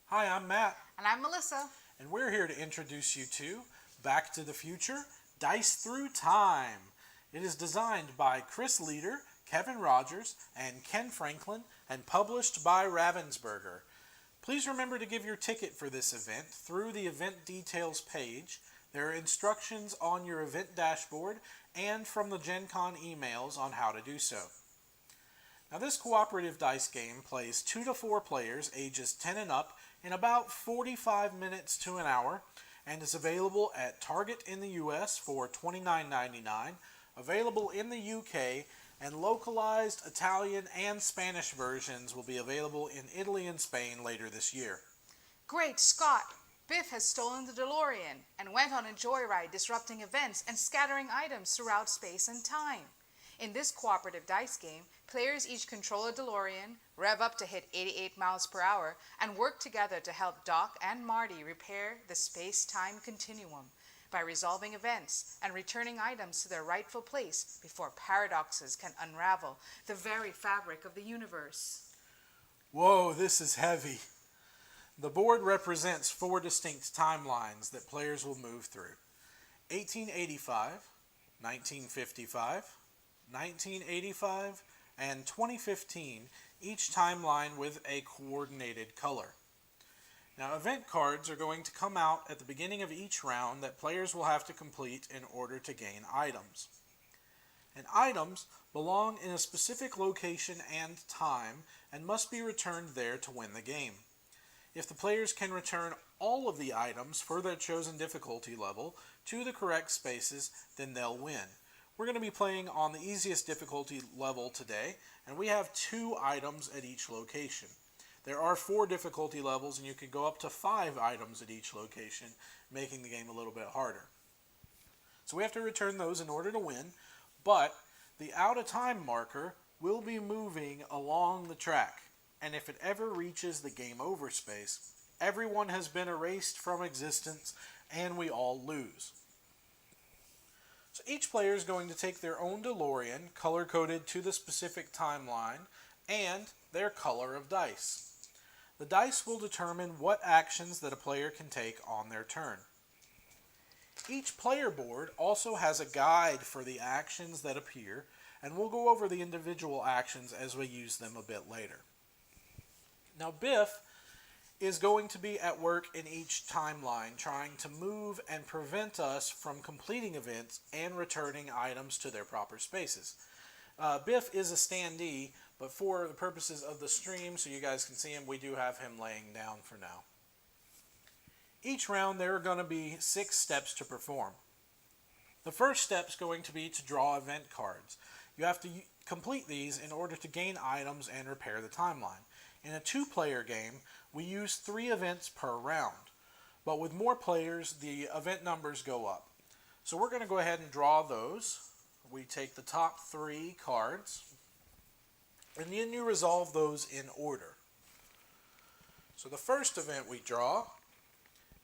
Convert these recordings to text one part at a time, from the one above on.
Hi, I'm Matt, And I'm Melissa. and we're here to introduce you to Back to the Future Dice Through Time. It is designed by Chris Leader, Kevin Rogers, and Ken Franklin, and published by Ravensburger. Please remember to give your ticket for this event through the event details page. There are instructions on your event dashboard and from the Gen Con emails on how to do so. Now, this cooperative dice game plays 2 to 4 players ages 10 and up in about 45 minutes to an hour and is available at Target in the US for $29.99, available in the UK, and localized Italian and Spanish versions will be available in Italy and Spain later this year. Great Scott! Biff has stolen the DeLorean and went on a joyride disrupting events and scattering items throughout space and time. In this cooperative dice game, players each control a DeLorean, rev up to hit 88 miles per hour, and work together to help Doc and Marty repair the space-time continuum by resolving events and returning items to their rightful place before paradoxes can unravel the very fabric of the universe. Whoa, this is heavy. The board represents 4 distinct timelines that players will move through: 1885, 1955, 1985, and 2015, each timeline with a coordinated color. Now, event cards are going to come out at the beginning of each round that players will have to complete in order to gain items. And items belong in a specific location and time and must be returned there to win the game. If the players can return all of the items for their chosen difficulty level to the correct spaces, then they'll win. We're going to be playing on the easiest difficulty level today, and we have 2 items at each location. There are 4 difficulty levels, and you can go up to 5 items at each location, making the game a little bit harder. So we have to return those in order to win, but the out-of-time marker will be moving along the track, and if it ever reaches the game over space, everyone has been erased from existence, and we all lose. So each player is going to take their own DeLorean, color-coded to the specific timeline, and their color of dice. The dice will determine what actions that a player can take on their turn. Each player board also has a guide for the actions that appear, and we'll go over the individual actions as we use them a bit later. Now, Biff is going to be at work in each timeline, trying to move and prevent us from completing events and returning items to their proper spaces. Biff is a standee, but for the purposes of the stream, so you guys can see him, we do have him laying down for now. Each round there are going to be 6 steps to perform. The first step is going to be to draw event cards. You have to complete these in order to gain items and repair the timeline. In a 2-player game, we use 3 events per round, but with more players, the event numbers go up. So we're going to go ahead and draw those. We take the top 3 cards, and then you resolve those in order. So the first event we draw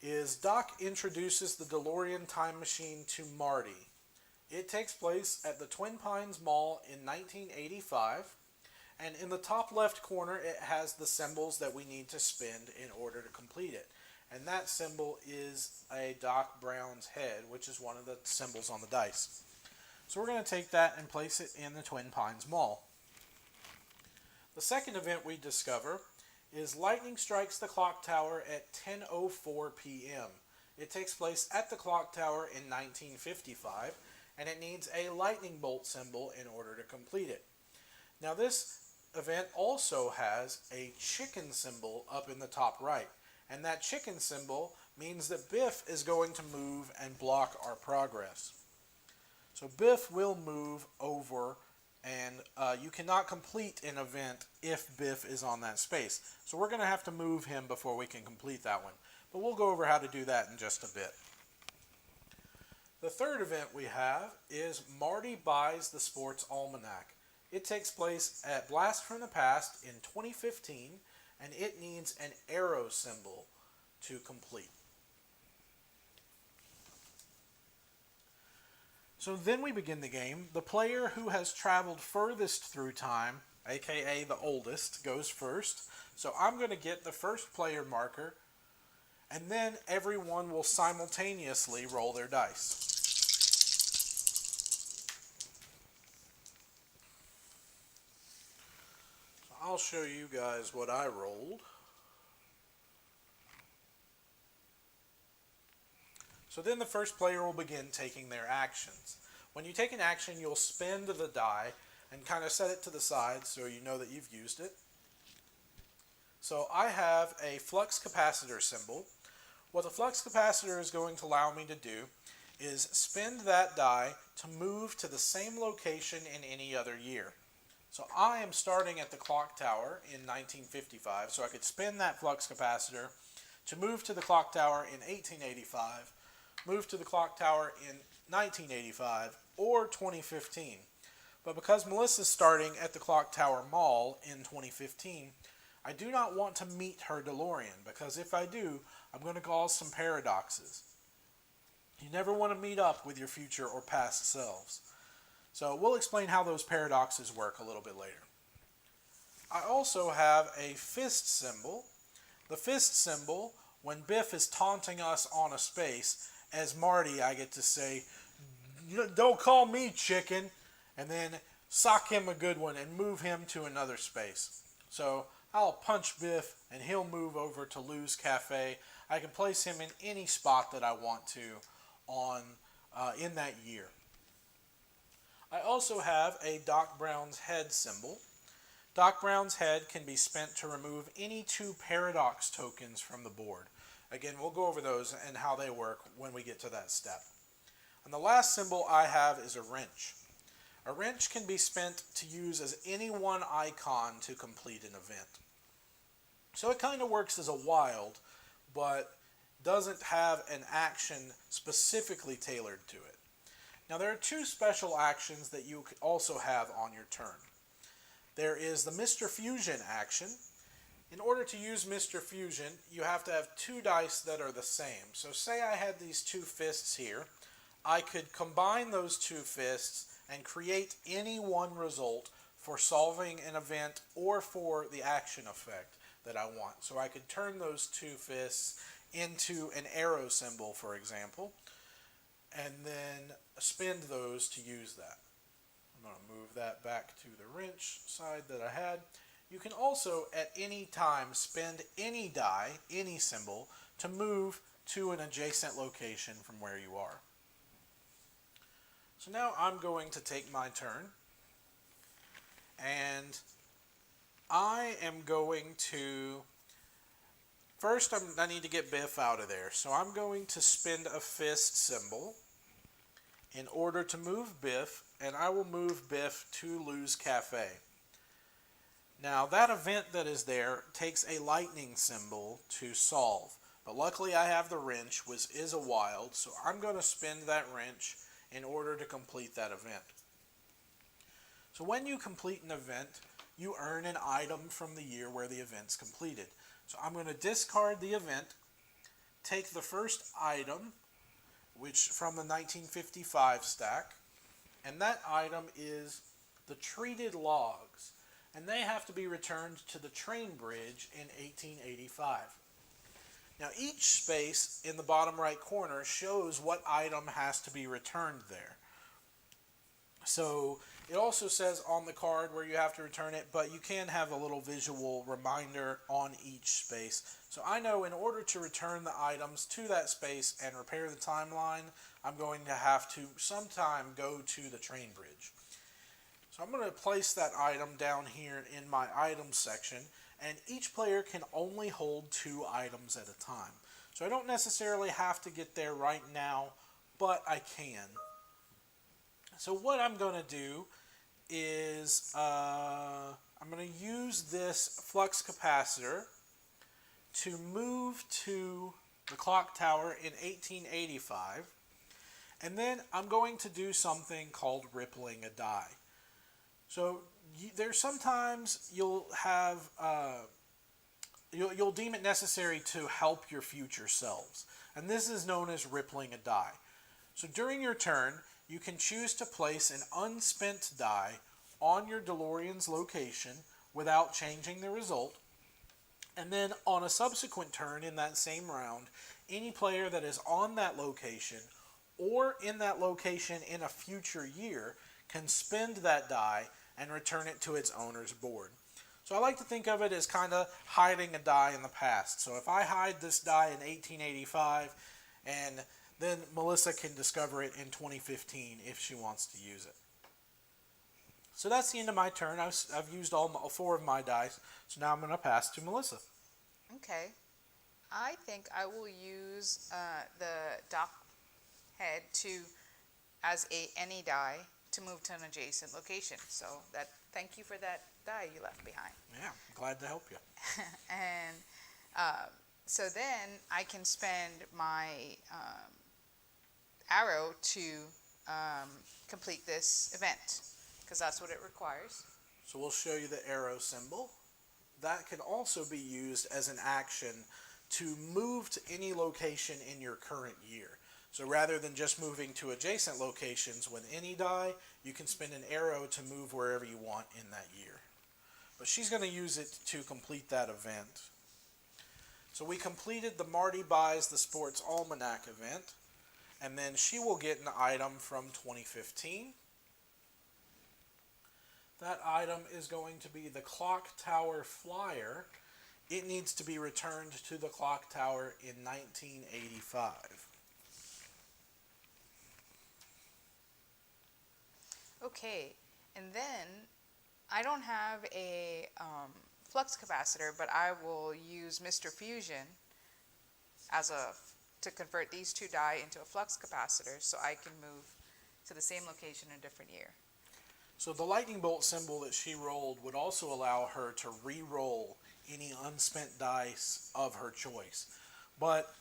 is Doc introduces the DeLorean time machine to Marty. It takes place at the Twin Pines Mall in 1985. And in the top left corner, it has the symbols that we need to spend in order to complete it. And that symbol is a Doc Brown's head, which is one of the symbols on the dice. So we're going to take that and place it in the Twin Pines Mall. The second event we discover is lightning strikes the clock tower at 10:04 p.m. It takes place at the clock tower in 1955, and it needs a lightning bolt symbol in order to complete it. Now, this event also has a chicken symbol up in the top right, and that chicken symbol means that Biff is going to move and block our progress. So Biff will move over, and you cannot complete an event if Biff is on that space. So we're going to have to move him before we can complete that one, but we'll go over how to do that in just a bit. The third event we have is Marty buys the sports almanac. It takes place at Blast from the Past in 2015, and it needs an arrow symbol to complete. So then we begin the game. The player who has traveled furthest through time aka the oldest, goes first. So I'm going to get the first player marker, and then everyone will simultaneously roll their dice. So I'll show you guys what I rolled. So then the first player will begin taking their actions. When you take an action, you'll spend the die and kind of set it to the side so you know that you've used it. So I have a flux capacitor symbol. What the flux capacitor is going to allow me to do is spend that die to move to the same location in any other year. So I am starting at the clock tower in 1955, so I could spin that flux capacitor to move to the clock tower in 1885, move to the clock tower in 1985 or 2015. But because Melissa's starting at the Clock Tower Mall in 2015, I do not want to meet her DeLorean, because if I do, I'm going to cause some paradoxes. You never want to meet up with your future or past selves. So we'll explain how those paradoxes work a little bit later. I also have a fist symbol. The fist symbol, when Biff is taunting us on a space, as Marty, I get to say, "Don't call me chicken," and then sock him a good one and move him to another space. So I'll punch Biff and he'll move over to Lou's Cafe. I can place him in any spot that I want to in that year. I also have a Doc Brown's head symbol. Doc Brown's head can be spent to remove any 2 paradox tokens from the board. Again, we'll go over those and how they work when we get to that step. And the last symbol I have is a wrench. A wrench can be spent to use as any one icon to complete an event. So it kind of works as a wild, but doesn't have an action specifically tailored to it. Now there are 2 special actions that you also have on your turn. There is the Mr. Fusion action. In order to use Mr. Fusion, you have to have 2 dice that are the same. So say I had these 2 fists here. I could combine those 2 fists and create any one result for solving an event or for the action effect that I want. So I could turn those 2 fists into an arrow symbol, for example, and then spend those to use that. I'm going to move that back to the wrench side that I had. You can also at any time spend any die, any symbol, to move to an adjacent location from where you are. So now I'm going to take my turn, and I am going to, first I need to get Biff out of there. So I'm going to spend a fist symbol in order to move Biff, and I will move Biff to Lou's Cafe. Now that event that is there takes a lightning symbol to solve, but luckily I have the wrench, which is a wild, so I'm going to spend that wrench in order to complete that event. So when you complete an event, you earn an item from the year where the event's completed. So I'm going to discard the event, take the first item, which from the 1955 stack, and that item is the treated logs, and they have to be returned to the train bridge in 1885. Now each space in the bottom right corner shows what item has to be returned there. So it also says on the card where you have to return it, but you can have a little visual reminder on each space. So I know in order to return the items to that space and repair the timeline, I'm going to have to sometime go to the train bridge. So I'm going to place that item down here in my items section, and each player can only hold 2 items at a time. So I don't necessarily have to get there right now, but I can. So what I'm going to do is I'm going to use this flux capacitor to move to the clock tower in 1885, and then I'm going to do something called rippling a die. So there's sometimes you'll have you'll deem it necessary to help your future selves, and this is known as rippling a die. So during your turn, you can choose to place an unspent die on your DeLorean's location without changing the result. And then on a subsequent turn in that same round, any player that is on that location or in that location in a future year can spend that die and return it to its owner's board. So I like to think of it as kind of hiding a die in the past. So if I hide this die in 1885, and then Melissa can discover it in 2015 if she wants to use it. So that's the end of my turn. I've used all 4 of my dice, so now I'm going to pass to Melissa. Okay. I think I will use the dock head as any die to move to an adjacent location. So thank you for that die you left behind. Yeah, glad to help you. And so then I can spend my arrow to complete this event, because that's what it requires. So we'll show you the arrow symbol. That can also be used as an action to move to any location in your current year. So rather than just moving to adjacent locations with any die, you can spin an arrow to move wherever you want in that year. But she's going to use it to complete that event. So we completed the Marty Buys the Sports Almanac event, and then she will get an item from 2015. That item is going to be the Clock Tower Flyer. It needs to be returned to the clock tower in 1985. Okay, and then I don't have a flux capacitor, but I will use Mr. Fusion to convert these 2 die into a flux capacitor, so I can move to the same location in a different year. So the lightning bolt symbol that she rolled would also allow her to re-roll any unspent dice of her choice. But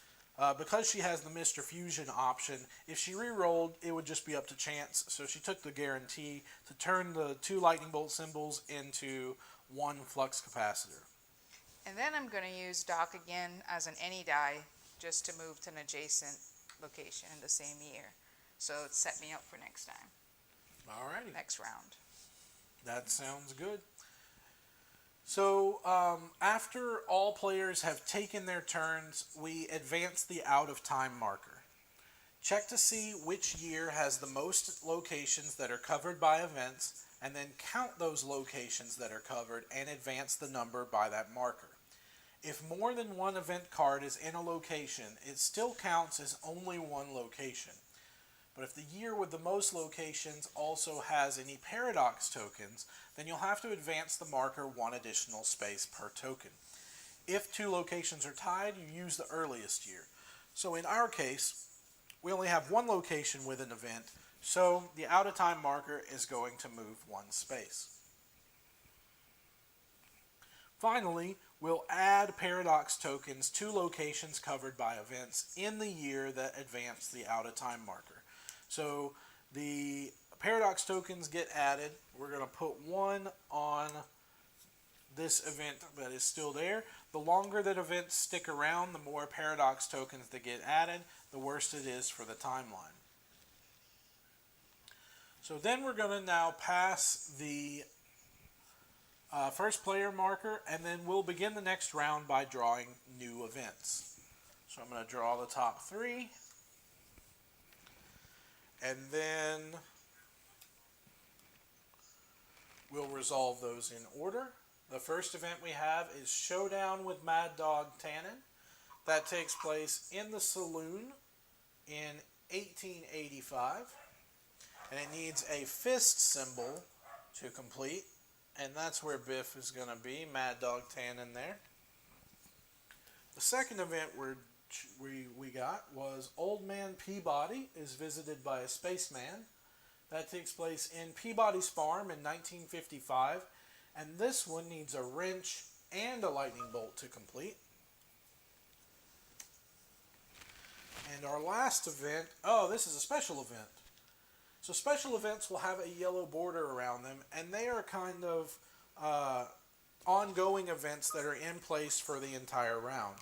because she has the Mr. Fusion option, if she re-rolled, it would just be up to chance. So she took the guarantee to turn the 2 lightning bolt symbols into 1 flux capacitor. And then I'm going to use Doc again as an any die, just to move to an adjacent location in the same year. So it set me up for next time. Alrighty. Next round. That sounds good. So after all players have taken their turns, we advance the out of time marker. Check to see which year has the most locations that are covered by events, and then count those locations that are covered and advance the number by that marker. If more than 1 event card is in a location, it still counts as only 1 location. But if the year with the most locations also has any paradox tokens, then you'll have to advance the marker 1 additional space per token. If 2 locations are tied, you use the earliest year. So in our case, we only have 1 location with an event, so the out of time marker is going to move 1 space. Finally, we'll add paradox tokens to locations covered by events in the year that advance the out of time marker. So the paradox tokens get added. We're going to put 1 on this event that is still there. The longer that events stick around, the more paradox tokens that get added, the worse it is for the timeline. So then we're going to now pass the first player marker, and then we'll begin the next round by drawing new events. So I'm going to draw the top 3. And then we'll resolve those in order. The first event we have is Showdown with Mad Dog Tannen. That takes place in the saloon in 1885. And it needs a fist symbol to complete. And that's where Biff is going to be, Mad Dog Tannen there. The second event we got was Old Man Peabody is visited by a spaceman. That takes place in Peabody's farm in 1955, and this one needs a wrench and a lightning bolt to complete. And our last event, this is a special event. So special events will have a yellow border around them, and they are kind of ongoing events that are in place for the entire round.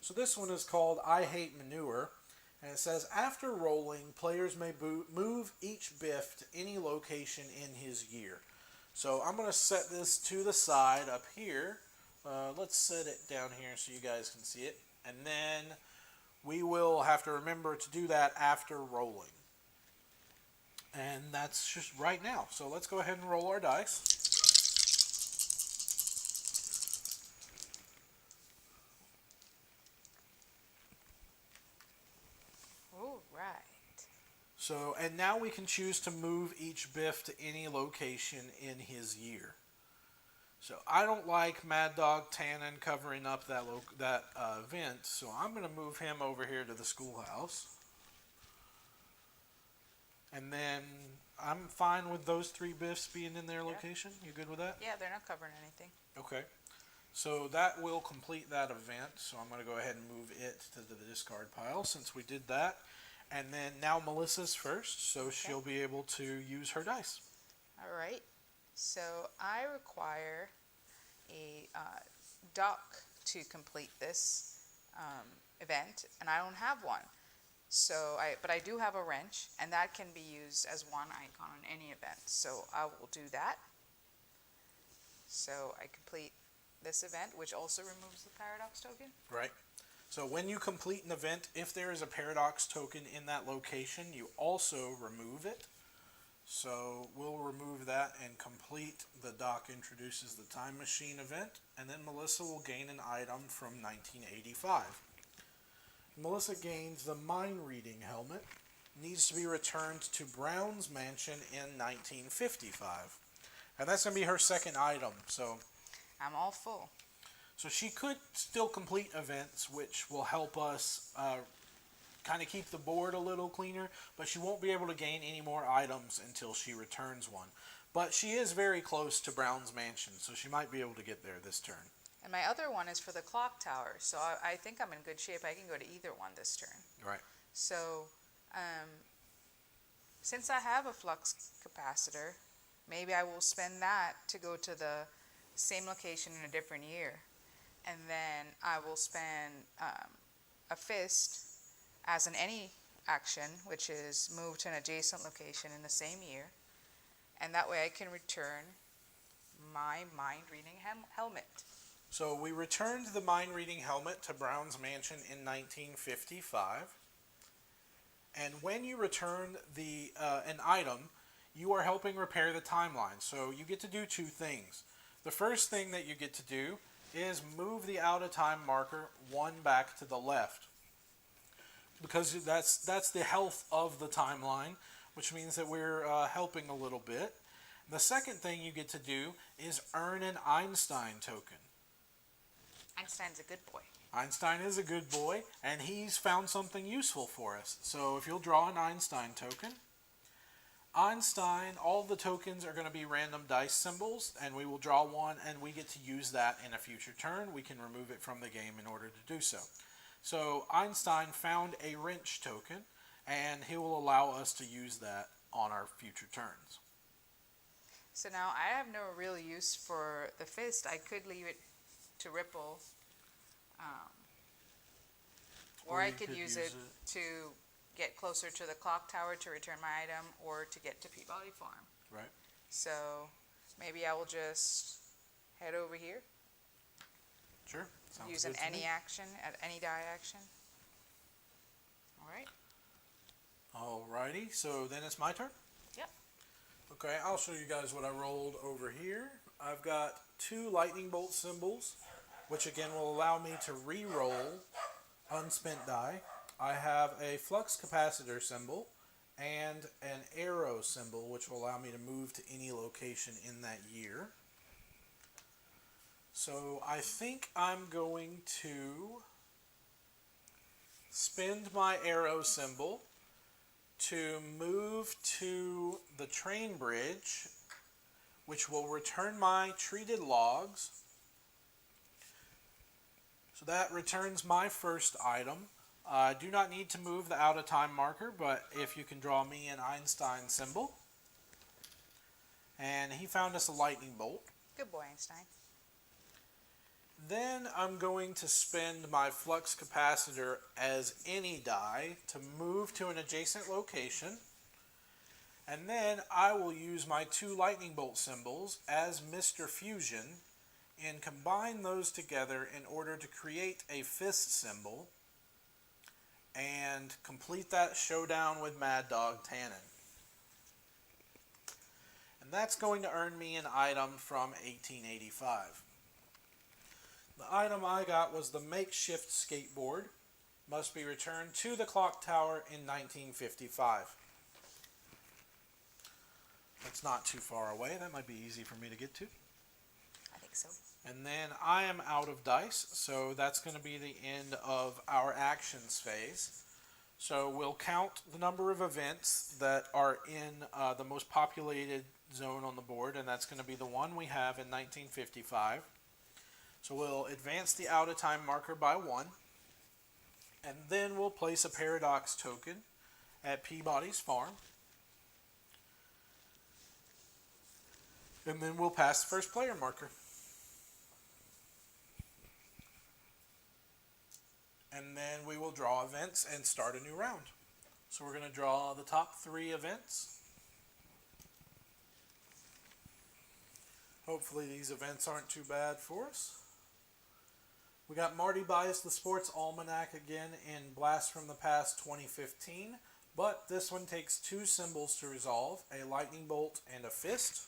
So this one is called I Hate Manure, and it says, after rolling, players may move each Biff to any location in his year. So I'm going to set this to the side up here. Let's set it down here so you guys can see it. And then we will have to remember to do that after rolling. And that's just right now. So let's go ahead and roll our dice. All right. So, and now we can choose to move each Biff to any location in his year. So I don't like Mad Dog Tannen covering up that event, so I'm going to move him over here to the schoolhouse. And then I'm fine with those three Biffs being in their location. You good with that? Yeah, they're not covering anything. Okay. So that will complete that event. So I'm going to go ahead and move it to the discard pile since we did that. And then now Melissa's first, so she'll be able to use her dice. All right. So I require a dock to complete this event, and I don't have one. But I do have a wrench, and that can be used as one icon on any event. So I will do that. So I complete this event, which also removes the paradox token. Right. So when you complete an event, if there is a paradox token in that location, you also remove it. So we'll remove that and complete the Doc Introduces the Time Machine event, and then Melissa will gain an item from 1985. Melissa gains the Mind Reading Helmet, needs to be returned to Brown's mansion in 1955. And that's going to be her second item, so I'm all full. So she could still complete events, which will help us kind of keep the board a little cleaner, but she won't be able to gain any more items until she returns one. But she is very close to Brown's mansion, so she might be able to get there this turn. And my other one is for the clock tower, so I think I'm in good shape. I can go to either one this turn. Right. So since I have a flux capacitor, maybe I will spend that to go to the same location in a different year. And then I will spend a fist as an any action, which is move to an adjacent location in the same year. And that way I can return my mind reading helmet. So we returned the Mind Reading Helmet to Brown's mansion in 1955. And when you return an item, you are helping repair the timeline. So you get to do two things. The first thing that you get to do is move the out-of-time marker one back to the left, because that's the health of the timeline, which means that we're helping a little bit. The second thing you get to do is earn an Einstein token. Einstein's a good boy. Einstein is a good boy, and he's found something useful for us. So if you'll draw an Einstein token, Einstein, all the tokens are going to be random dice symbols, and we will draw one, and we get to use that in a future turn. We can remove it from the game in order to do so. So Einstein found a wrench token, and he will allow us to use that on our future turns. So now I have no real use for the fist. I could leave it to Ripple, or I could use it to get closer to the clock tower to return my item, or to get to Peabody Farm. Right. So maybe I will just head over here. Sure. Sounds Use good an to any me. action, at any die action. All right. Alrighty, so then it's my turn? Yep. Okay, I'll show you guys what I rolled over here. I've got two lightning bolt symbols, which again will allow me to re-roll unspent die. I have a flux capacitor symbol and an arrow symbol, which will allow me to move to any location in that year. So I think I'm going to spend my arrow symbol to move to the train bridge, which will return my treated logs. So that returns my first item. I do not need to move the out-of-time marker, but if you can draw me an Einstein symbol. And he found us a lightning bolt. Good boy, Einstein. Then I'm going to spend my flux capacitor as any die to move to an adjacent location. And then I will use my 2 lightning bolt symbols as Mr. Fusion and combine those together in order to create a fist symbol and complete that showdown with Mad Dog Tannen. And that's going to earn me an item from 1885. The item I got was the makeshift skateboard. Must be returned to the clock tower in 1955. That's not too far away. That might be easy for me to get to. I think so. And then I am out of dice, so that's going to be the end of our actions phase. So we'll count the number of events that are in the most populated zone on the board, and that's going to be the one we have in 1955. So we'll advance the out-of-time marker by 1, and then we'll place a paradox token at Peabody's farm. And then we'll pass the first player marker. And then we will draw events and start a new round. So we're going to draw the top 3 events. Hopefully these events aren't too bad for us. We got Marty buys the Sports Almanac again in Blast from the Past 2015. But this one takes 2 symbols to resolve, a lightning bolt and a fist.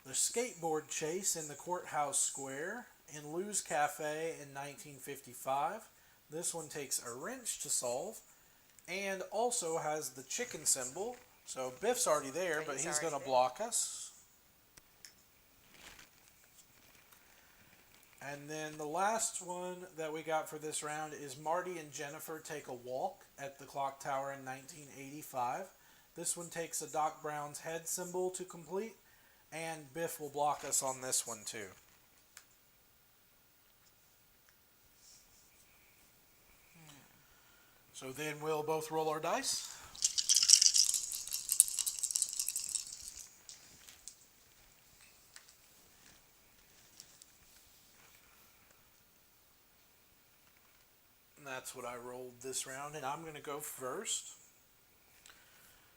The skateboard chase in the courthouse square in Lou's Cafe in 1955. This one takes a wrench to solve and also has the chicken symbol. So Biff's already there, but he's going to block us. And then the last one that we got for this round is Marty and Jennifer take a walk at the clock tower in 1985. This one takes a Doc Brown's head symbol to complete. And Biff will block us on this one too. So then we'll both roll our dice. And that's what I rolled this round, and I'm going to go first.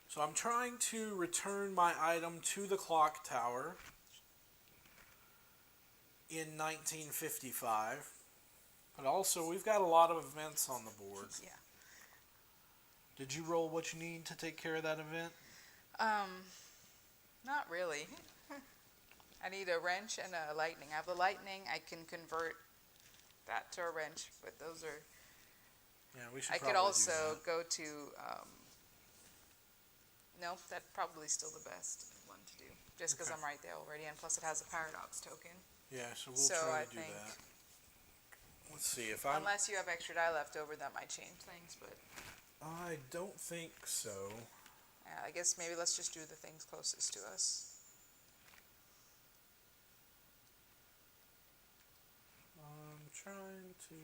So I'm trying to return my item to the clock tower in 1955. But also, we've got a lot of events on the board. Yeah. Did you roll what you need to take care of that event? Not really. I need a wrench and a lightning. I have the lightning. I can convert that to a wrench, but those are... Yeah, we should I probably could also do that. go to... no, that's probably still the best one to do, just because Okay. I'm right there already, and plus it has a paradox token. Yeah, so we'll try to do think, that. Let's see if I'm... unless you have extra die left over, that might change things, but I don't think so. yeah, I guess maybe let's just do the things closest to us. I'm trying to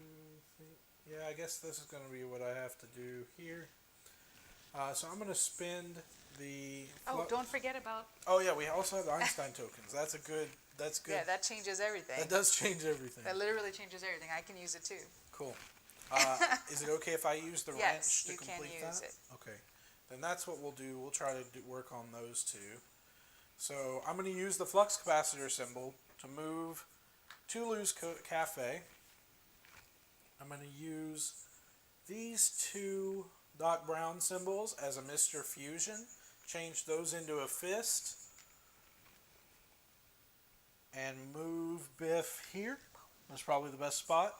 think... Yeah, I guess this is going to be what I have to do here. So I'm going to spend the... Oh, don't forget about... Oh, yeah, we also have the Einstein Tokens. That's a good... That's good. Yeah, that changes everything. That does change everything. That literally changes everything. I can use it too. Cool. Is it okay if I use the Yes, wrench to you can complete use that? it. Okay. Then that's what we'll do. We'll try to work on those two. So I'm going to use the flux capacitor symbol to move to Lou's Cafe. I'm going to use these 2 Doc Brown symbols as a Mr. Fusion. Change those into a fist. And move Biff here. That's probably the best spot.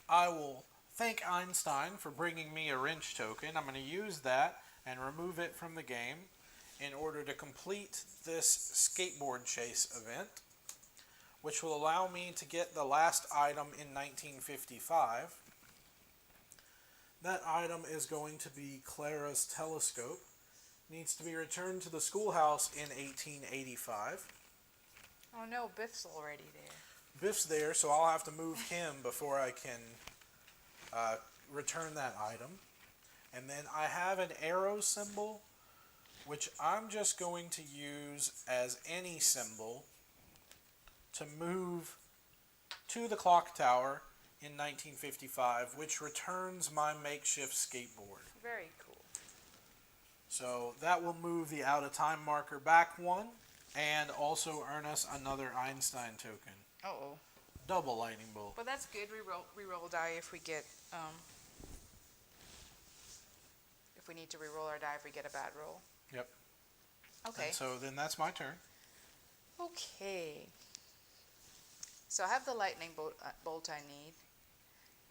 I will thank Einstein for bringing me a wrench token. I'm going to use that and remove it from the game in order to complete this skateboard chase event, which will allow me to get the last item in 1955. That item is going to be Clara's telescope. Needs to be returned to the schoolhouse in 1885. Oh no, Biff's already there. Biff's there, so I'll have to move him before I can return that item. And then I have an arrow symbol, which I'm just going to use as any symbol to move to the clock tower in 1955, which returns my makeshift skateboard. Very cool. So that will move the out of time marker back one and also earn us another Einstein token. Uh-oh. Double lightning bolt. But that's good. Reroll die if we get, if we need to reroll our die if we get a bad roll. Yep. Okay. And so then that's my turn. Okay. So I have the lightning bolt I need.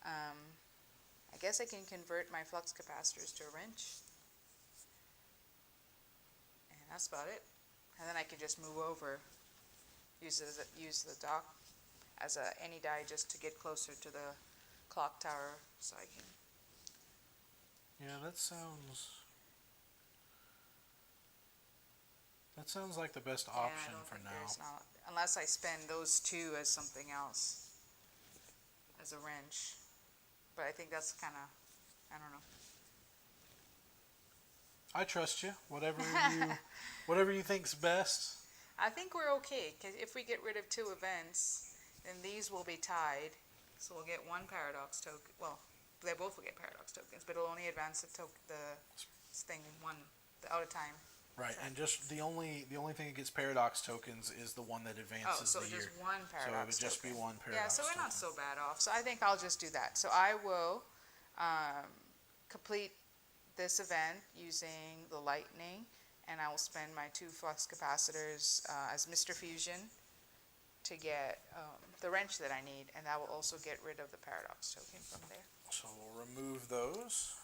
I guess I can convert my flux capacitors to a wrench. And that's about it. And then I can just move over, use the dock as any die just to get closer to the clock tower so I can. Yeah, that sounds like the best option for now. Unless I spend those two as something else, as a wrench. But I think that's kind of, I don't know. I trust you. Whatever you think's best. I think we're okay, because if we get rid of two events, then these will be tied. So we'll get one paradox token. Well, they both will get paradox tokens, but it'll only advance the out of time. Right, and just the only thing that gets paradox tokens is the one that advances so the year. just one paradox So it would just token. be one paradox. Yeah, so we're token. not so bad off. So I think I'll just do that. So I will complete this event using the lightning, and I will spend my two flux capacitors as Mr. Fusion to get the wrench that I need, and that will also get rid of the paradox token from there. So we'll remove those.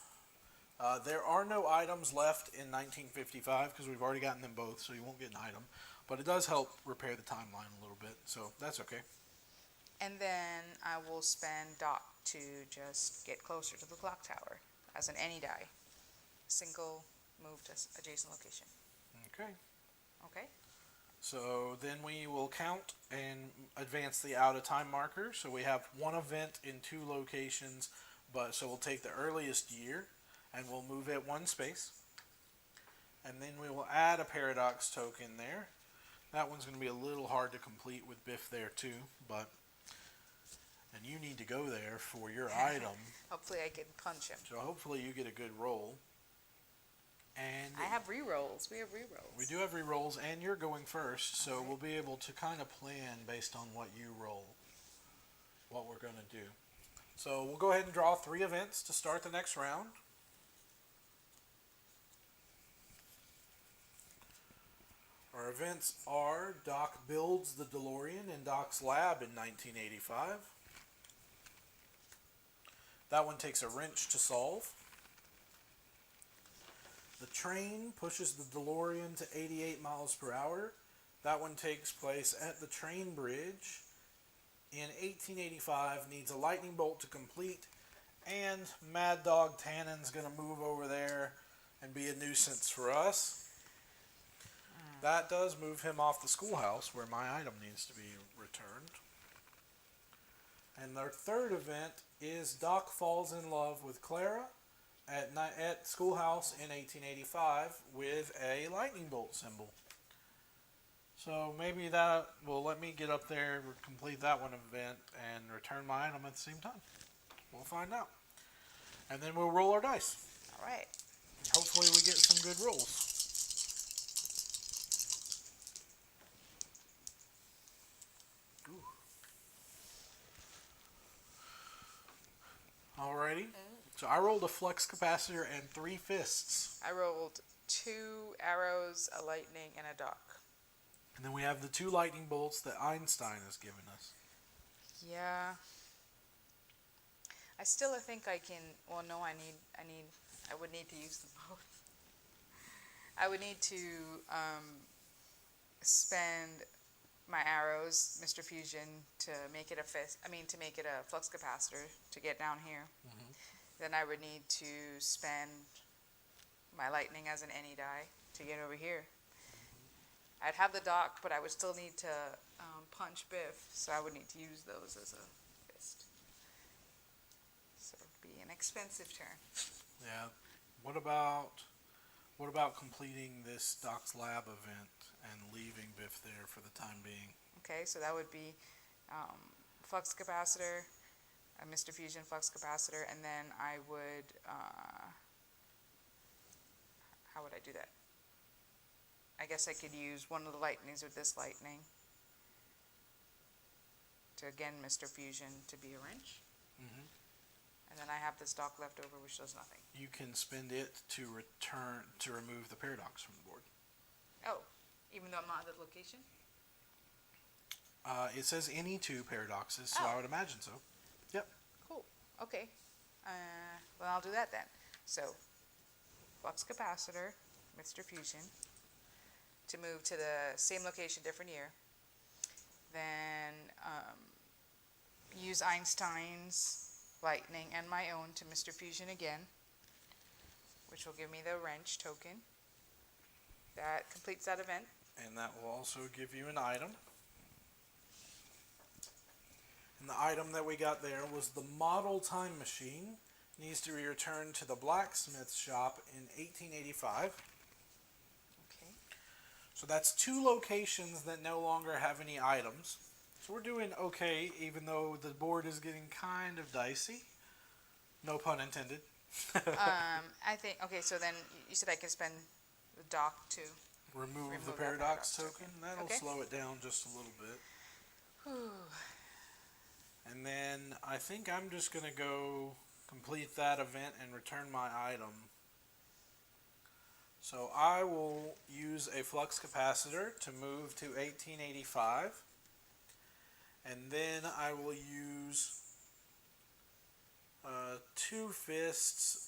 There are no items left in 1955 because we've already gotten them both, so you won't get an item. But it does help repair the timeline a little bit, so that's okay. And then I will spend DOC to just get closer to the clock tower as an any die. Single move to adjacent location. Okay. Okay? So then we will count and advance the out of time marker. So we have one event in two locations, so we'll take the earliest year and we'll move it one space. And then we will add a paradox token there. That one's going to be a little hard to complete with Biff there too, and you need to go there for your item. Hopefully I can punch him. So hopefully you get a good roll. And I have rerolls. We have rerolls. we do have rerolls, and you're going first, so we'll be able to kind of plan based on what you roll, what we're going to do. So we'll go ahead and draw 3 events to start the next round. Our events are Doc builds the DeLorean in Doc's lab in 1985. That one takes a wrench to solve. The train pushes the DeLorean to 88 miles per hour. That one takes place at the train bridge in 1885, needs a lightning bolt to complete, and Mad Dog Tannen's going to move over there and be a nuisance for us. That does move him off the schoolhouse where my item needs to be returned. And our third event is Doc falls in love with Clara at schoolhouse in 1885 with a lightning bolt symbol. So maybe that will let me get up there, complete that one event, and return my item at the same time. We'll find out. And then we'll roll our dice. All right. Hopefully we get some good rolls. Alrighty. So I rolled a flux capacitor and 3 fists. I rolled 2 arrows, a lightning, and a dock. And then we have the 2 lightning bolts that Einstein has given us. Yeah. I still think I can. Well, no, I would need to use them both. I would need to spend my arrows, Mr. Fusion, to make it a fist. To make it a flux capacitor to get down here. Mm-hmm. Then I would need to spend my lightning as an any die to get over here. I'd have the dock, but I would still need to punch Biff, so I would need to use those as a fist. So it'd be an expensive turn. Yeah. What about completing this Doc's Lab event and leaving Biff there for the time being? Okay, so that would be flux capacitor, a Mr. Fusion flux capacitor, and then I would, how would I do that? I guess I could use one of the lightnings with this lightning to, again, Mr. Fusion to be a wrench. Mhm. And then I have this dock left over, which does nothing. You can spend it to remove the paradox from the board. Oh, even though I'm not at the location? It says any two paradoxes, so Oh. I would imagine so. Yep. Cool. Okay. Well, I'll do that then. So, flux capacitor, Mr. Fusion, to move to the same location, different year. Then use Einstein's lightning and my own to Mr. Fusion again, which will give me the wrench token. That completes that event. And that will also give you an item. And the item that we got there was the model time machine. Needs to be returned to the blacksmith shop in 1885. Okay. So that's two locations that no longer have any items. So we're doing okay, even though the board is getting kind of dicey. No pun intended. I think, okay, so then you said I can spend the dock to Remove the that paradox paradox token. token. That'll Okay. slow it down just a little bit. Whew. And then I think I'm just going to go complete that event and return my item. So I will use a flux capacitor to move to 1885. And then I will use two fists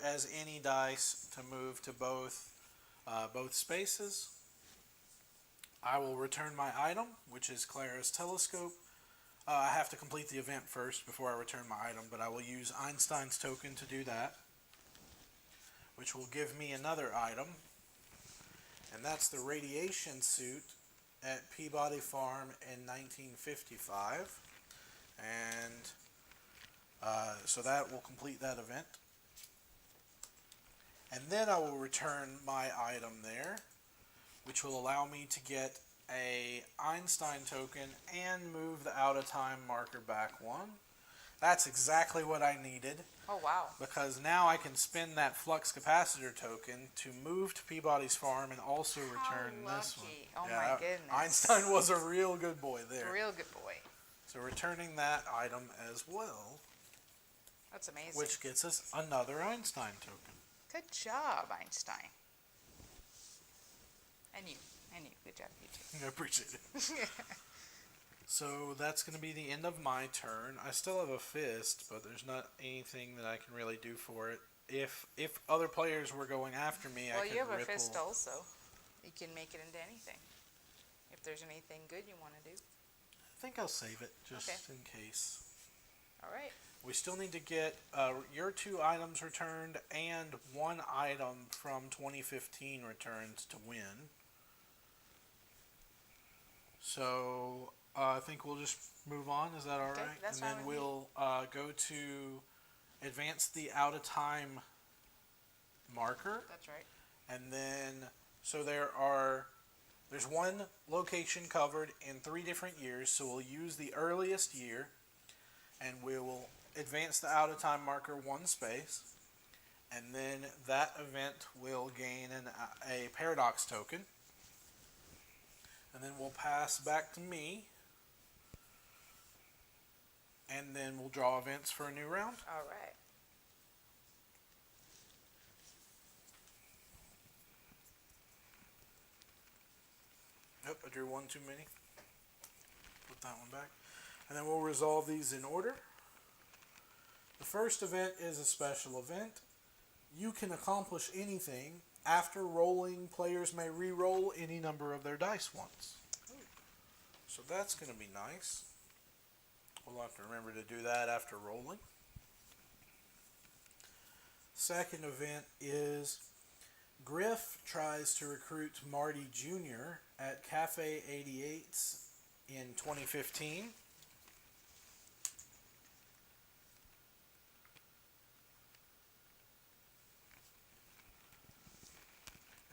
as any dice to move to both spaces. I will return my item, which is Clara's telescope. I have to complete the event first before I return my item, but I will use Einstein's token to do that, which will give me another item, and that's the radiation suit at Peabody Farm in 1955. And so that will complete that event. And then I will return my item there, which will allow me to get a Einstein token and move the out of time marker back one. That's exactly what I needed, Oh, wow. because now I can spend that flux capacitor token to move to Peabody's Farm and also return this one. lucky. Oh, my goodness. Einstein was a real good boy there. Real good boy. So returning that item as well, That's amazing. which gets us another Einstein token. Good job, Einstein. And you. Good job, you too. I appreciate it. So that's going to be the end of my turn. I still have a fist, but there's not anything that I can really do for it. If other players were going after me, I Well, could you have a ripple. fist also. You can make it into anything. If there's anything good you want to do. I think I'll save it just Okay. in case. All right. We still need to get your two items returned and one item from 2015 returned to win. So I think we'll just move on. Is that all Okay, right? that's and then fine with me. we'll go to advance the out of time marker. That's right. And then, so there's one location covered in 3 different years, so we'll use the earliest year, and we will advance the out of time marker 1 space, and then that event will gain a paradox token, and then we'll pass back to me, and then we'll draw events for a new round. All right. Yep, I drew one too many. Put that one back. And then we'll resolve these in order. The first event is a special event. You can accomplish anything. After rolling, players may re-roll any number of their dice once. So that's going to be nice. We'll have to remember to do that after rolling. Second event is Griff tries to recruit Marty Jr. at Cafe 88's in 2015.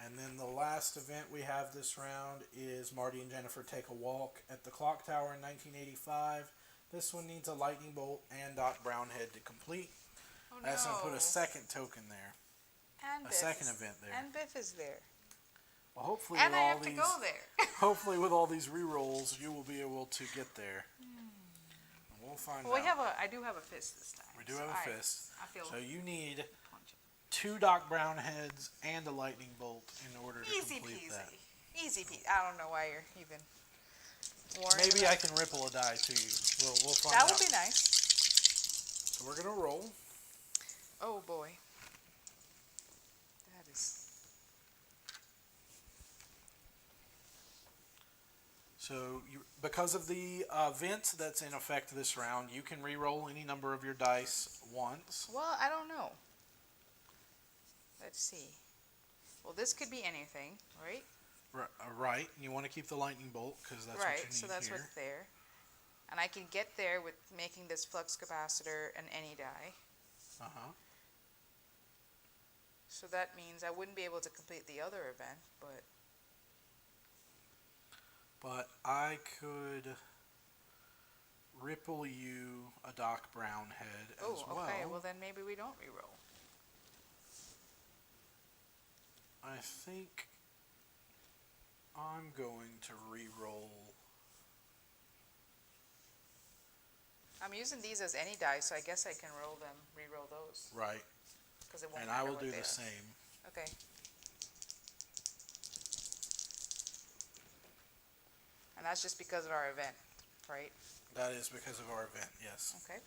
And then the last event we have this round is Marty and Jennifer take a walk at the clock tower in 1985. This one needs a lightning bolt and Doc Brown head to complete. Oh That's going to put no. a second token there. And A Biff second is- event there. And Biff is there. Well, hopefully And with I all have to these, go there. hopefully with all these re-rolls, you will be able to get there. We'll find Well, out. I do have a fist this time. We do so have a fist. I feel So you need punchy. 2 Doc Brown heads and a lightning bolt in order to Easy complete peasy. that. Easy peasy. I don't know why you're even worrying. Maybe about I can ripple a die to you. We'll find That out. would be nice. So we're gonna roll. Oh boy. That is. So because of the event that's in effect this round, you can re-roll any number of your dice once. Well, I don't know. Let's see. Well, this could be anything, right? Right. You want to keep the lightning bolt because that's Right. what you need So that's here. what's there. And I can get there with making this flux capacitor an any die. Uh-huh. So that means I wouldn't be able to complete the other event, but I could ripple you a Doc Brown head as well. oh, okay. Well, then maybe we don't re-roll. I think I'm going to re-roll. I'm using these as any die, so I guess I can re-roll those, Right. because it won't And matter I will what do they the are. same. Okay. And that's just because of our event, right? That is because of our event, yes. Okay.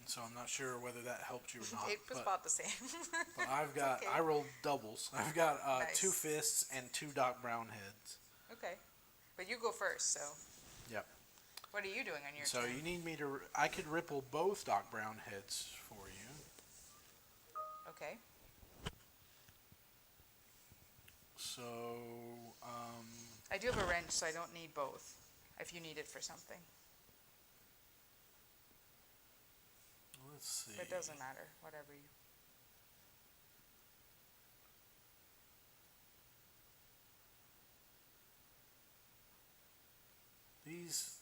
And so I'm not sure whether that helped you or not. It was about the same. But I've got, okay. I rolled doubles. I've got Nice. 2 fists and 2 Doc Brown heads. Okay. But you go first, so. Yep. What are you doing on your So turn? you need me to, I could ripple both Doc Brown heads for you. Okay. So, I do have a wrench, so I don't need both, if you need it for something. let's see. But it doesn't matter, whatever you.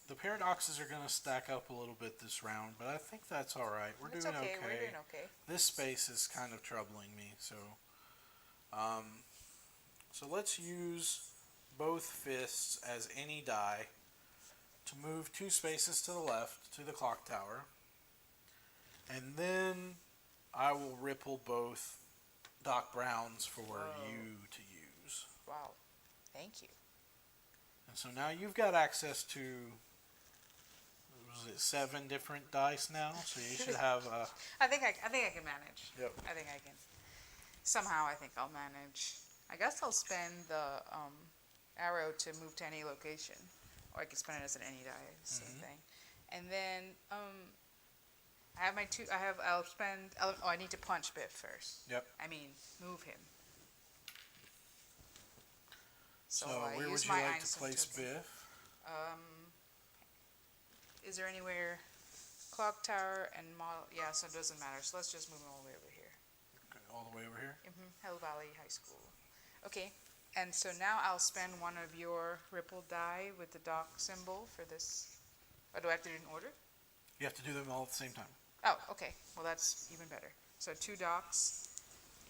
The paradoxes are going to stack up a little bit this round, but I think that's all right. We're It's doing okay. okay. We're doing okay. This space is kind of troubling me, so so let's use both fists as any die to move 2 spaces to the left to the clock tower, and then I will ripple both Doc Browns for you to use. Wow. Thank you. And so now you've got access to, was it 7 different dice now? So you should have I think I can manage. Yep. I think I can. Somehow I think I'll manage. I guess I'll spend the arrow to move to any location, or I can spend it as an any die, same thing. And then I have my 2. I'll spend. Oh, I need to punch Biff first. Yep. I mean, move him. So I where would use you my like to Einstein place token. Biff? Is there anywhere? Clock tower and model. Yeah, so it doesn't matter. So let's just move him all the way over here. Okay, all the way over here? Hell Valley High School. Okay, and so now I'll spend one of your ripple die with the dock symbol for this. Or do I have to do it in order? You have to do them all at the same time. Oh, okay. Well, that's even better. So 2 docks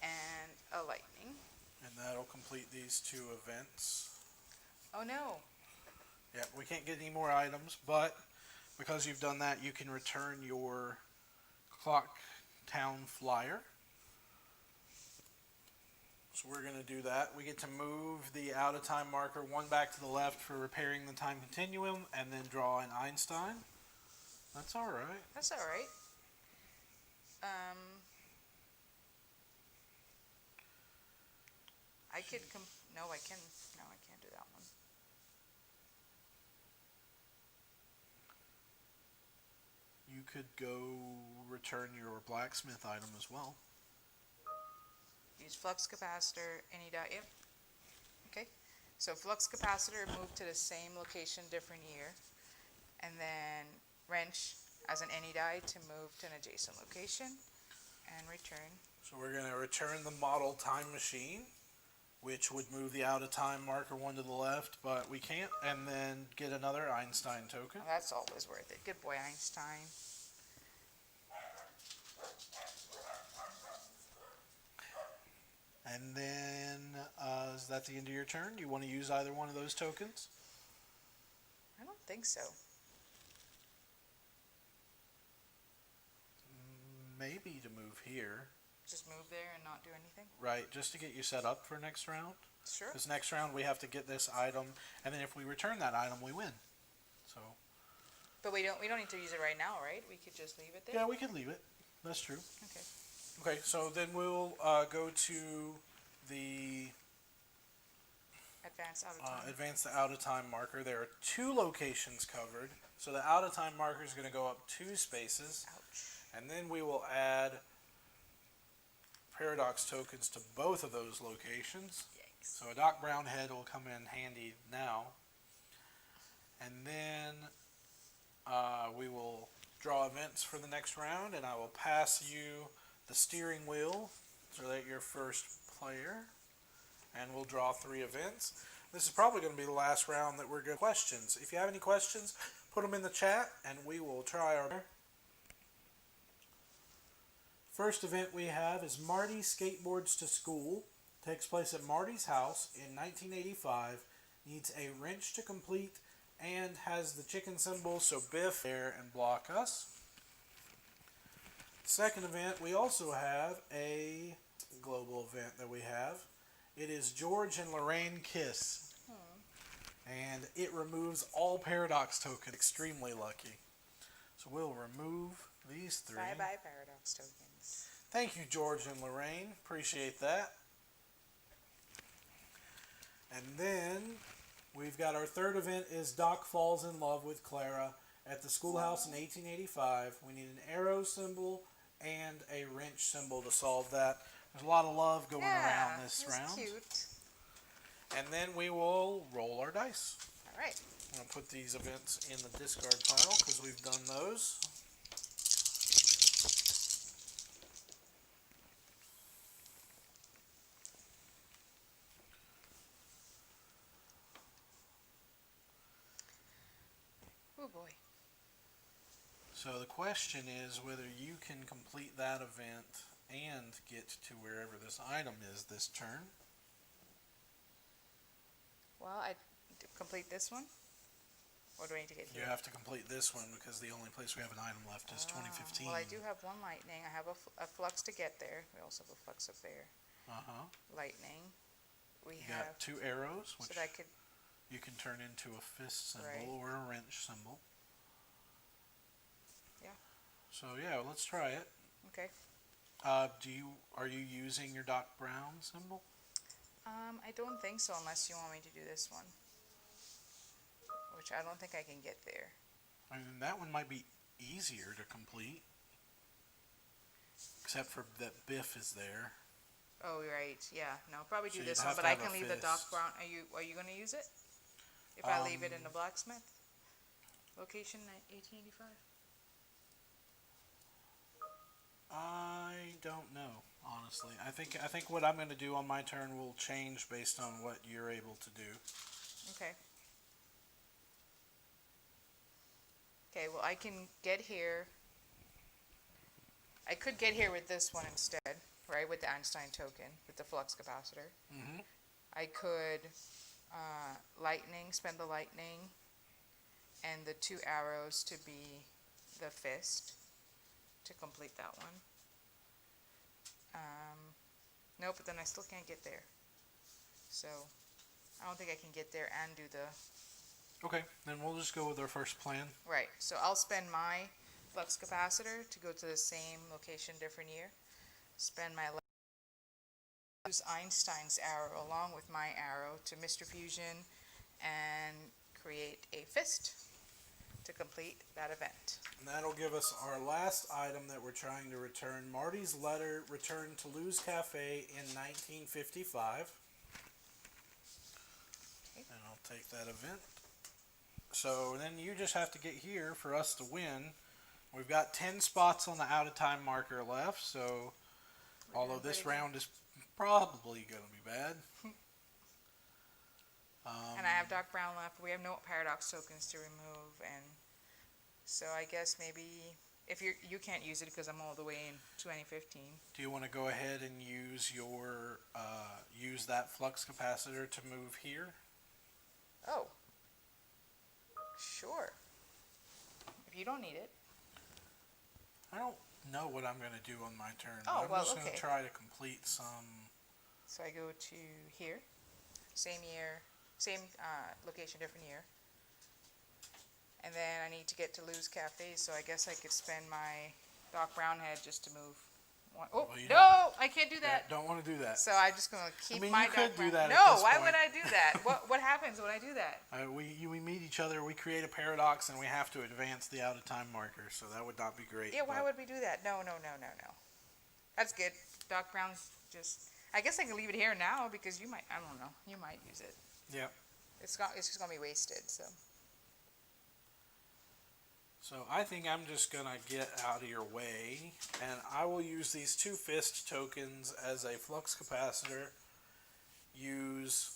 and a lightning. And that'll complete these 2 events. Oh no. Yeah, we can't get any more items, but because you've done that, you can return your Clock Town flyer. So we're going to do that. We get to move the out-of-time marker 1 back to the left for repairing the time continuum, and then draw an Einstein. That's all right. That's all right. I could no, I can't do that one. You could go return your blacksmith item as well. Use flux capacitor, any die. Yep. Okay. So flux capacitor moved to the same location, different year. And then wrench as an any die to move to an adjacent location and return. So we're going to return the model time machine which would move the out-of-time marker one to the left, but we can't, and then get another Einstein token. Well, that's always worth it. Good boy, Einstein. And then, is that the end of your turn? Do you want to use either one of those tokens? I don't think so. Maybe to move here. Just move there and not do anything? Right, just to get you set up for next round. Sure. Because next round we have to get this item, and then if we return that item, we win. So. But we don't need to use it right now, right? We could just leave it there? Yeah, we could leave it. That's true. Okay. Okay, so then we'll go to the Advance out of time. advance the out-of-time marker. There are 2 locations covered, so the out-of-time marker is going to go up 2 spaces. Ouch. And then we will add paradox tokens to both of those locations. Yikes. So a Doc Brown head will come in handy now. And then we will draw events for the next round, and I will pass you the steering wheel so that you're first player. And we'll draw 3 events. This is probably going to be the last round that we're going to questions. If you have any questions, put them in the chat, and we will try our... First event we have is Marty skateboards to school. Takes place at Marty's house in 1985. Needs a wrench to complete and has the chicken symbol, so Biff there and block us. Second event, we also have a global event that we have. It is George and Lorraine Kiss. And it removes all paradox tokens. Extremely lucky. So we'll remove these 3. Bye-bye, paradox tokens. Thank you, George and Lorraine. Appreciate that. And then we've got our third event is Doc falls in love with Clara at the schoolhouse in 1885. We need an arrow symbol and a wrench symbol to solve that. There's a lot of love going around this round. Cute. And then we will roll our dice. All right. I'm going to put these events in the discard pile because we've done those. Oh boy. So the question is whether you can complete that event and get to wherever this item is this turn. Well, I complete this one. Or do I need to get You here? have to complete this one because the only place we have an item left is 2015. Well, I do have 1 lightning. I have a flux to get there. We also have a flux up there. Lightning. We You have got 2 arrows, which so that I could. you can turn into a fist symbol Right. or a wrench symbol. Yeah. So yeah, let's try it. Okay. Are you using your Doc Brown symbol? I don't think so unless you want me to do this one. Which I don't think I can get there. I mean, that one might be easier to complete. Except for that Biff is there. Oh, right. Yeah. No, probably do So this you'd one, have but to I have a can leave the Doc fist. Brown. Are you going to use it? If I leave it in the blacksmith? Location 1885? I don't know, honestly. I think what I'm going to do on my turn will change based on what you're able to do. Okay. Okay, well, I can get here. I could get here with this one instead, right? With the Einstein token, with the flux capacitor. Mm-hmm. I could spend the lightning and the 2 arrows to be the fist to complete that one. Nope, but then I still can't get there. So I don't think I can get there and do the... Okay, then we'll just go with our first plan. Right, so I'll spend my flux capacitor to go to the same location, different year. Spend my... Use Einstein's arrow along with my arrow to Mr. Fusion and create a fist to complete that event. And that'll give us our last item that we're trying to return. Marty's letter returned to Lou's Cafe in 1955. Okay. And I'll take that event. So then you just have to get here for us to win. We've got 10 spots on the out-of-time marker left, so although this round is probably going to be bad. Doc Brown left. We have no paradox tokens to remove, and so I guess maybe if you can't use it because I'm all the way in 2015. Do you want to go ahead and use your use that flux capacitor to move here? Oh, sure. If you don't need it. I don't know what I'm going to do on my turn. Oh, I'm well, just going okay. to try to complete some. So I go to here, same year, same location, different year. And then I need to get to Lou's Cafe, so I guess I could spend my Doc Brown head just to move one. Oh, Well, you no, I can't do that. Don't want to do that. So I'm just going to keep mean, my you could Doc Brown. do that at No, this why point. would I do that? What happens when I do that? We meet each other, we create a paradox, and we have to advance the out of time marker, so that would not be great. Yeah, why would we do that? No. That's good. Doc Brown's just, I guess I can leave it here now because you might, I don't know, you might use it. Yeah. It's just going to be wasted, so. So I think I'm just going to get out of your way, and I will use these 2 fist tokens as a flux capacitor, use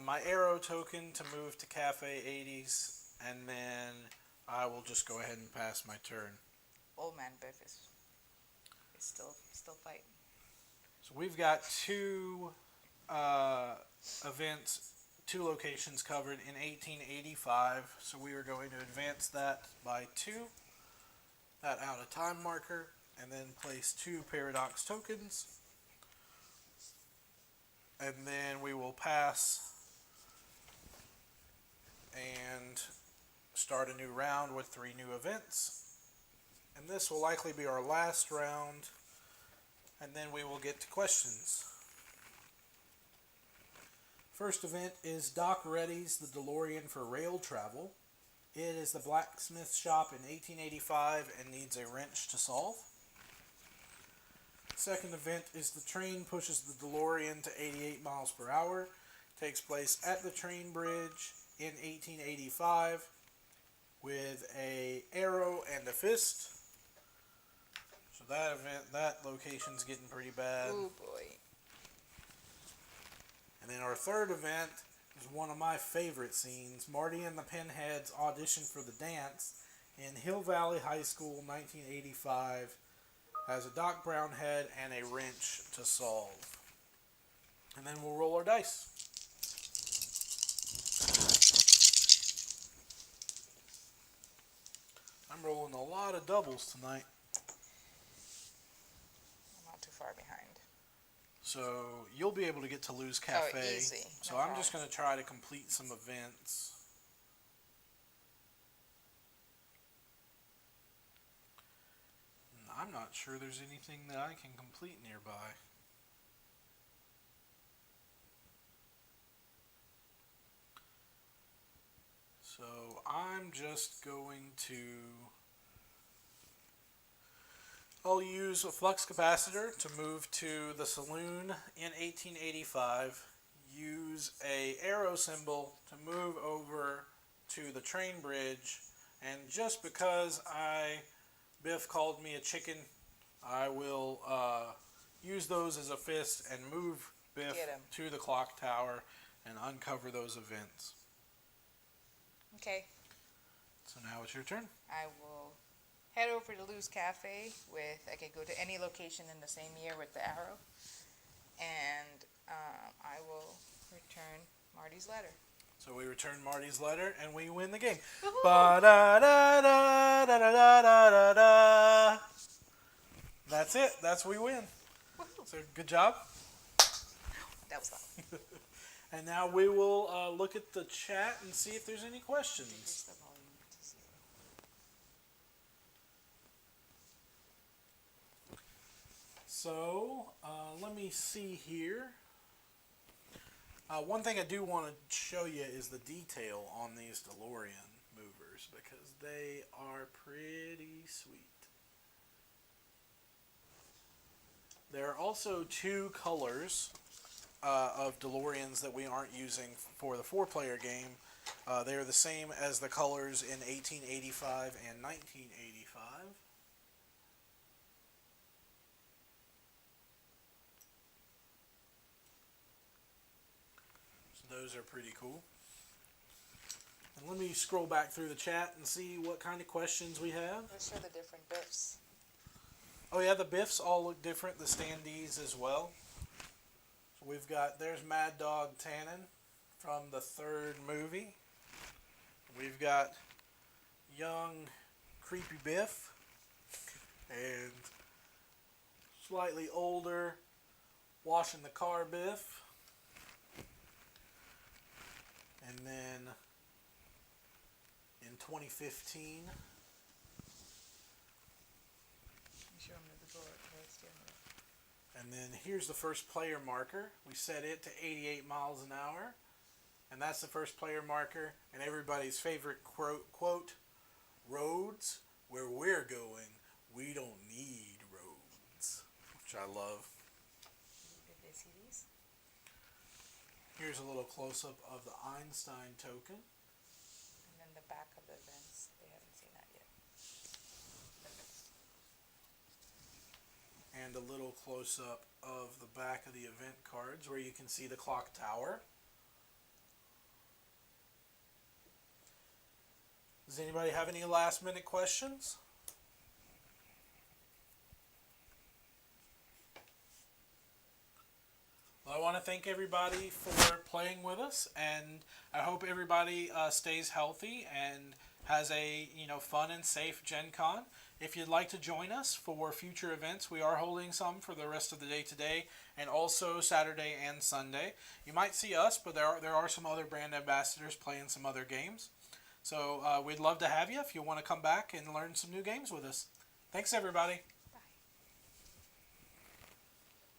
my arrow token to move to Cafe 80s, and then I will just go ahead and pass my turn. Old man Biff is still fighting. So we've got 2 events, 2 locations covered in 1885, so we are going to advance that by 2, that out of time marker, and then place 2 paradox tokens, and then we will pass and start a new round with 3 new events, and this will likely be our last round, and then we will get to questions. First event is Doc readies the DeLorean for rail travel. It is the blacksmith shop in 1885 and needs a wrench to solve. Second event is the train pushes the DeLorean to 88 miles per hour. Takes place at the train bridge in 1885 with a arrow and a fist. So that location's getting pretty bad. Oh boy. And then our third event is one of my favorite scenes. Marty and the Pinheads audition for the dance in Hill Valley High School, 1985. Has a Doc Brown head and a wrench to solve. And then we'll roll our dice. I'm rolling a lot of doubles tonight. I'm not too far behind. So you'll be able to get to Lou's Cafe. Oh, easy. So No I'm problem. just going to try to complete some events. I'm not sure there's anything that I can complete nearby. So I'm just going to... I'll use a flux capacitor to move to the saloon in 1885. Use a arrow symbol to move over to the train bridge. And just because Biff called me a chicken, I will use those as a fist and move Biff to the clock tower and uncover those events. Okay. So now it's your turn. I will head over to Lou's Cafe I can go to any location in the same year with the arrow. And I will return Marty's letter. So we return Marty's letter and we win the game. Woohoo! Ba-da-da-da-da-da-da-da. That's it. That's we win. Woohoo! So good job. That was loud. And now we will look at the chat and see if there's any questions. Decrease the volume to 0. So let me see here. One thing I do want to show you is the detail on these DeLorean movers because they are pretty sweet. There are also 2 colors of DeLoreans that we aren't using for the 4-player game. They are the same as the colors in 1885 and 1985. Those are pretty cool. And let me scroll back through the chat and see what kind of questions we have. Let's show the different Biffs. Oh yeah, the Biffs all look different. The Standees as well. So we've got, there's Mad Dog Tannen from the third movie. We've got young creepy Biff and slightly older washing the car Biff. And then in 2015, and then here's the first player marker. We set it to 88 miles an hour. And that's the first player marker. And everybody's favorite quote, roads where we're going, we don't need roads. Which I love. Did they see these? Here's a little close-up of the Einstein token. And then the back of the events. They haven't seen that yet. And a little close-up of the back of the event cards where you can see the clock tower. Does anybody have any last-minute questions? Well, I want to thank everybody for playing with us, and I hope everybody stays healthy and has a fun and safe Gen Con. If you'd like to join us for future events, we are holding some for the rest of the day today and also Saturday and Sunday. You might see us, but there are some other brand ambassadors playing some other games. So we'd love to have you if you want to come back and learn some new games with us. Thanks, everybody.